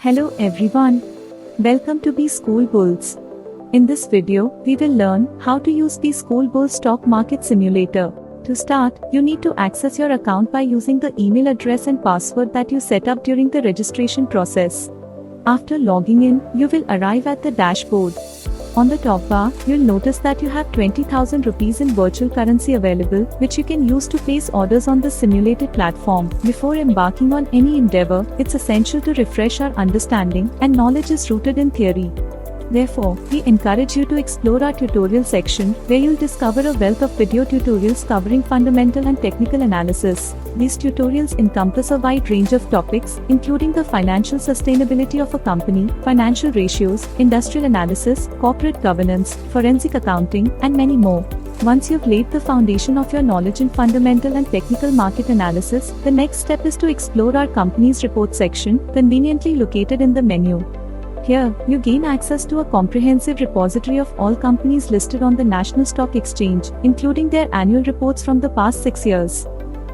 Hello everyone. Welcome to Be School Bulls. In this video, we will learn how to use the School Bull Stock Market Simulator. To start, you need to access your account by using the email address and password that you set up during the registration process. After logging in, you will arrive at the dashboard. On the top bar, you'll notice that you have 20,000 rupees in virtual currency available, which you can use to place orders on the simulated platform. Before embarking on any endeavor, it's essential to refresh our understanding, and knowledge is rooted in theory. Therefore, we encourage you to explore our tutorial section, where you'll discover a wealth of video tutorials covering fundamental and technical analysis. These tutorials encompass a wide range of topics, including the financial sustainability of a company, financial ratios, industrial analysis, corporate governance, forensic accounting, and many more. Once you've laid the foundation of your knowledge in fundamental and technical market analysis, the next step is to explore our company's report section, conveniently located in the menu. Here, you gain access to a comprehensive repository of all companies listed on the National Stock Exchange, including their annual reports from the past 6 years.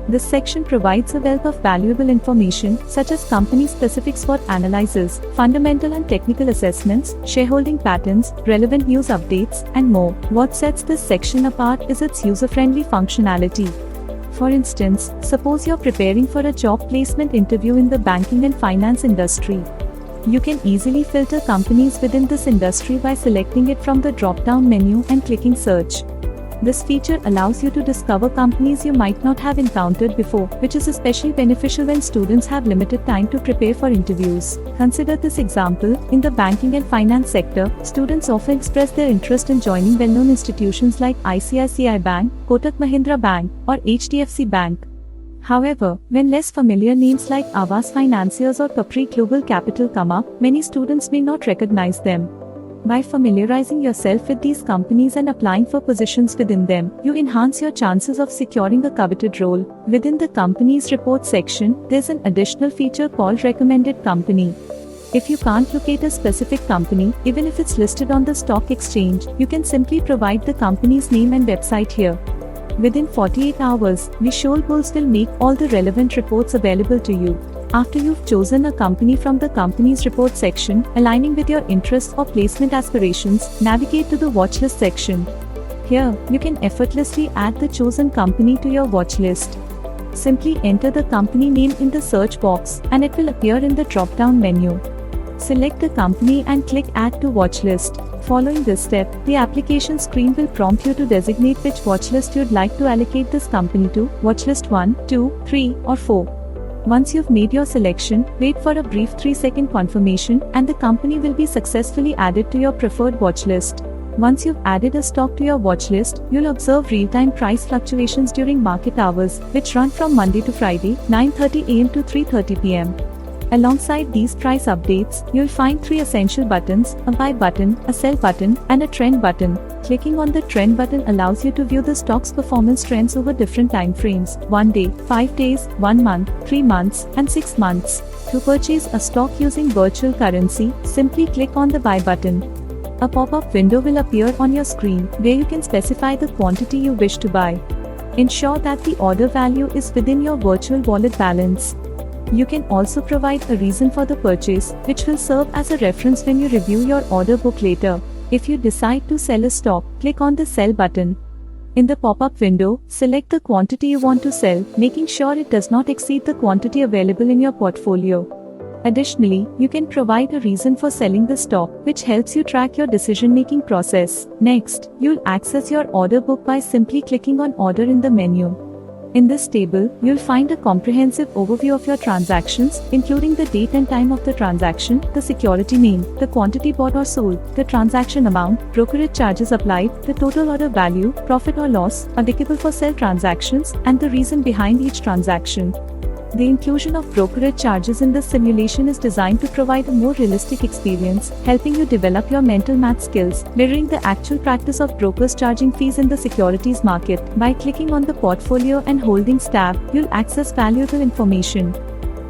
This section provides a wealth of valuable information, such as company-specific SWOT analysis, fundamental and technical assessments, shareholding patterns, relevant news updates, and more. What sets this section apart is its user-friendly functionality. For instance, suppose you're preparing for a job placement interview in the banking and finance industry. You can easily filter companies within this industry by selecting it from the drop-down menu and clicking search. This feature allows you to discover companies you might not have encountered before, which is especially beneficial when students have limited time to prepare for interviews. Consider this example: in the banking and finance sector, students often express their interest in joining well-known institutions like ICICI Bank, Kotak Mahindra Bank, or HDFC Bank. However, when less familiar names like Aavas Financiers or Capri Global Capital come up, many students may not recognize them. By familiarizing yourself with these companies and applying for positions within them, you enhance your chances of securing a coveted role. Within the company's report section, there's an additional feature called Recommended Company. If you can't locate a specific company, even if it's listed on the stock exchange, you can simply provide the company's name and website here. Within 48 hours, we School Bulls will make all the relevant reports available to you. After you've chosen a company from the company's report section, aligning with your interests or placement aspirations, navigate to the watchlist section. Here, you can effortlessly add the chosen company to your watchlist. Simply enter the company name in the search box, and it will appear in the drop-down menu. Select the company and click Add to Watchlist. Following this step, the application screen will prompt you to designate which watchlist you'd like to allocate this company to: watchlist 1, 2, 3, or 4. Once you've made your selection, wait for a brief 3-second confirmation, and the company will be successfully added to your preferred watchlist. Once you've added a stock to your watchlist, you'll observe real-time price fluctuations during market hours, which run from Monday to Friday, 9:30 a.m. to 3:30 p.m. Alongside these price updates, you'll find 3 essential buttons: a buy button, a sell button, and a trend button. Clicking on the trend button allows you to view the stock's performance trends over different time frames: 1 day, 5 days, 1 month, 3 months, and 6 months. To purchase a stock using virtual currency, simply click on the buy button. A pop-up window will appear on your screen, where you can specify the quantity you wish to buy. Ensure that the order value is within your virtual wallet balance. You can also provide a reason for the purchase, which will serve as a reference when you review your order book later. If you decide to sell a stock, click on the Sell button. In the pop-up window, select the quantity you want to sell, making sure it does not exceed the quantity available in your portfolio. Additionally, you can provide a reason for selling the stock, which helps you track your decision-making process. Next, you'll access your order book by simply clicking on Order in the menu. In this table, you'll find a comprehensive overview of your transactions, including the date and time of the transaction, the security name, the quantity bought or sold, the transaction amount, brokerage charges applied, the total order value, profit or loss applicable for sell transactions, and the reason behind each transaction. The inclusion of brokerage charges in this simulation is designed to provide a more realistic experience, helping you develop your mental math skills, mirroring the actual practice of brokers charging fees in the securities market. By clicking on the Portfolio and Holdings tab, you'll access valuable information.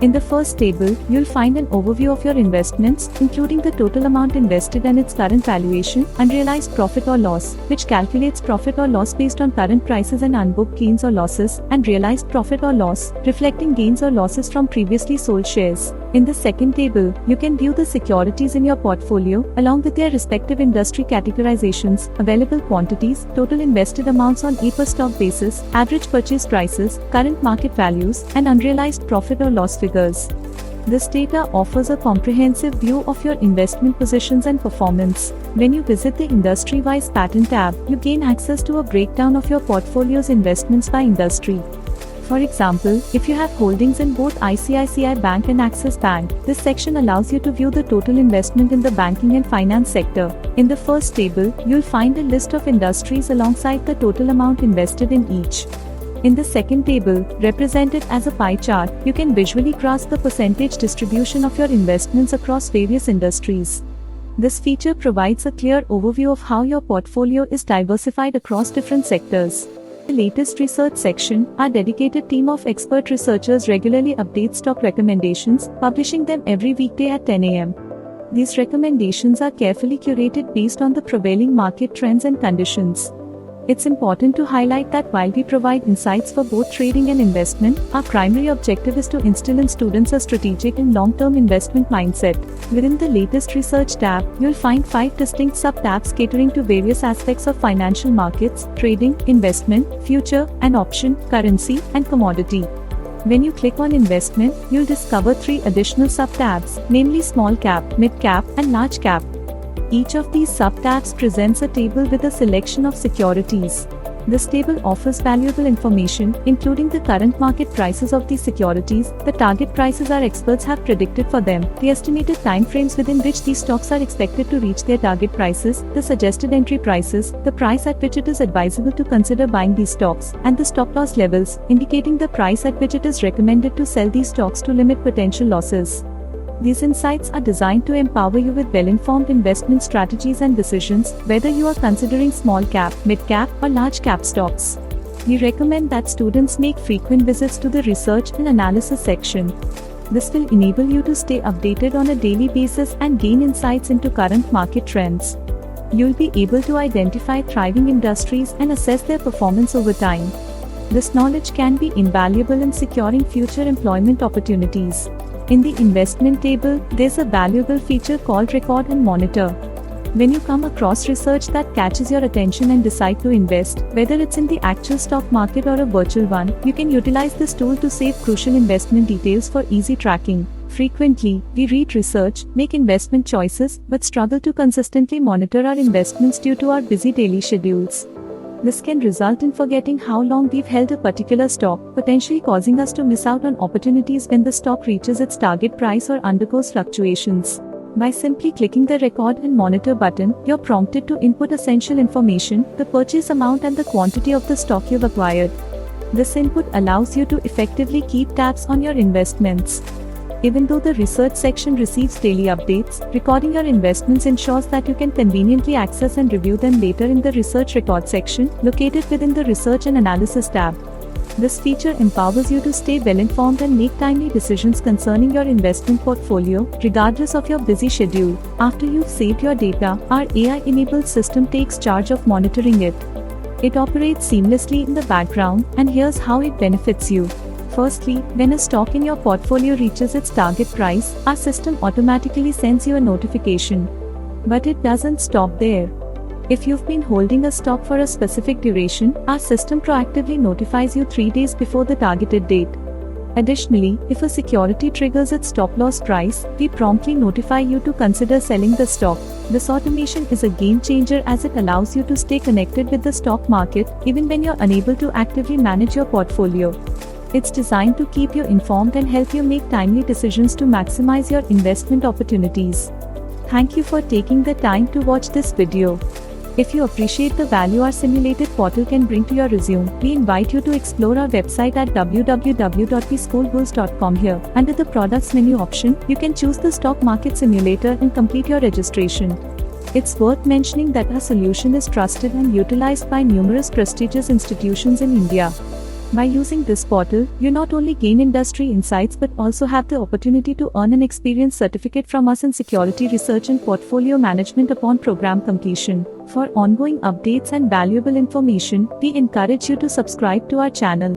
In the first table, you'll find an overview of your investments, including the total amount invested and its current valuation, unrealized profit or loss, which calculates profit or loss based on current prices, and unbooked gains or losses, and realized profit or loss, reflecting gains or losses from previously sold shares. In the second table, you can view the securities in your portfolio, along with their respective industry categorizations, available quantities, total invested amounts on a per stock basis, average purchase prices, current market values, and unrealized profit or loss figures. This data offers a comprehensive view of your investment positions and performance. When you visit the Industry-Wise Pattern tab, you gain access to a breakdown of your portfolio's investments by industry. For example, if you have holdings in both ICICI Bank and Axis Bank, this section allows you to view the total investment in the banking and finance sector. In the first table, you'll find a list of industries alongside the total amount invested in each. In the second table, represented as a pie chart, you can visually grasp the percentage distribution of your investments across various industries. This feature provides a clear overview of how your portfolio is diversified across different sectors. In the latest research section, our dedicated team of expert researchers regularly updates stock recommendations, publishing them every weekday at 10 a.m. These recommendations are carefully curated based on the prevailing market trends and conditions. It's important to highlight that while we provide insights for both trading and investment, our primary objective is to instill in students a strategic and long-term investment mindset. Within the latest research tab, you'll find 5 distinct sub-tabs catering to various aspects of financial markets, trading, investment, future and option, currency, and commodity. When you click on investment, you'll discover 3 additional sub-tabs, namely small cap, mid cap, and large cap. Each of these sub-tabs presents a table with a selection of securities. This table offers valuable information, including the current market prices of these securities, the target prices our experts have predicted for them, the estimated timeframes within which these stocks are expected to reach their target prices, the suggested entry prices, the price at which it is advisable to consider buying these stocks, and the stop loss levels, indicating the price at which it is recommended to sell these stocks to limit potential losses. These insights are designed to empower you with well-informed investment strategies and decisions, whether you are considering small cap, mid cap, or large cap stocks. We recommend that students make frequent visits to the research and analysis section. This will enable you to stay updated on a daily basis and gain insights into current market trends. You'll be able to identify thriving industries and assess their performance over time. This knowledge can be invaluable in securing future employment opportunities. In the investment table, there's a valuable feature called Record and Monitor. When you come across research that catches your attention and decide to invest, whether it's in the actual stock market or a virtual one, you can utilize this tool to save crucial investment details for easy tracking. Frequently, we read research, make investment choices, but struggle to consistently monitor our investments due to our busy daily schedules. This can result in forgetting how long we've held a particular stock, potentially causing us to miss out on opportunities when the stock reaches its target price or undergoes fluctuations. By simply clicking the Record and Monitor button, you're prompted to input essential information, the purchase amount and the quantity of the stock you've acquired. This input allows you to effectively keep tabs on your investments. Even though the research section receives daily updates, recording your investments ensures that you can conveniently access and review them later in the Research Record section, located within the Research and Analysis tab. This feature empowers you to stay well-informed and make timely decisions concerning your investment portfolio, regardless of your busy schedule. After you've saved your data, our AI-enabled system takes charge of monitoring it. It operates seamlessly in the background, and here's how it benefits you. Firstly, when a stock in your portfolio reaches its target price, our system automatically sends you a notification. But it doesn't stop there. If you've been holding a stock for a specific duration, our system proactively notifies you 3 days before the targeted date. Additionally, if a security triggers its stop loss price, we promptly notify you to consider selling the stock. This automation is a game changer as it allows you to stay connected with the stock market, even when you're unable to actively manage your portfolio. It's designed to keep you informed and help you make timely decisions to maximize your investment opportunities. Thank you for taking the time to watch this video. If you appreciate the value our simulated portal can bring to your resume, we invite you to explore our website at www.theschoolbulls.com. Here, under the Products menu option, you can choose the Stock Market Simulator and complete your registration. It's worth mentioning that our solution is trusted and utilized by numerous prestigious institutions in India. By using this portal, you not only gain industry insights but also have the opportunity to earn an experience certificate from us in security research and portfolio management upon program completion. For ongoing updates and valuable information, we encourage you to subscribe to our channel.